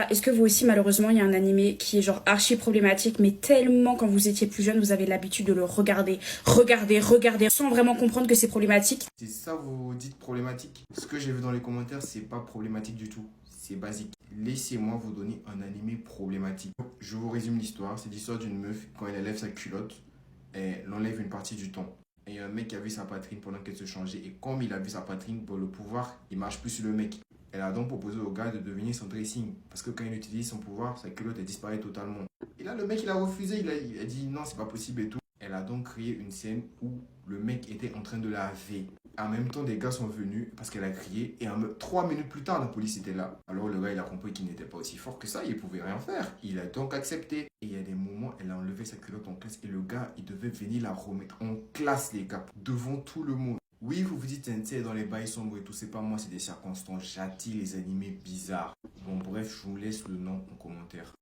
Est-ce que vous aussi, malheureusement, il y a un animé qui est genre archi problématique, mais tellement quand vous étiez plus jeune, vous avez l'habitude de le regarder, sans vraiment comprendre que c'est problématique? C'est ça vous dites problématique? Ce que j'ai vu dans les commentaires, c'est pas problématique du tout. C'est basique. Laissez-moi vous donner un animé problématique. Je vous résume l'histoire. C'est l'histoire d'une meuf, quand elle enlève sa culotte, elle enlève une partie du temps. Et il y a un mec qui a vu sa poitrine pendant qu'elle se changeait. Et comme il a vu sa poitrine, pour le pouvoir, il marche plus sur le mec. Elle a donc proposé au gars de devenir son dressing. Parce que quand il utilise son pouvoir, sa culotte elle disparaît totalement. Et là, le mec, il a refusé. Il a dit non, c'est pas possible et tout. Elle a donc créé une scène où le mec était en train de la laver. En même temps, des gars sont venus parce qu'elle a crié. Et 3 minutes plus tard, la police était là. Alors le gars, il a compris qu'il n'était pas aussi fort que ça. Il pouvait rien faire. Il a donc accepté. Et il y a des moments, elle a enlevé sa culotte en classe. Et le gars, il devait venir la remettre en classe, les gars. Devant tout le monde. Oui, vous vous dites, c'est dans les bails sombres et tout. C'est pas moi, c'est des circonstances. J'attire les animés bizarres. Bon, bref, je vous laisse le nom en commentaire.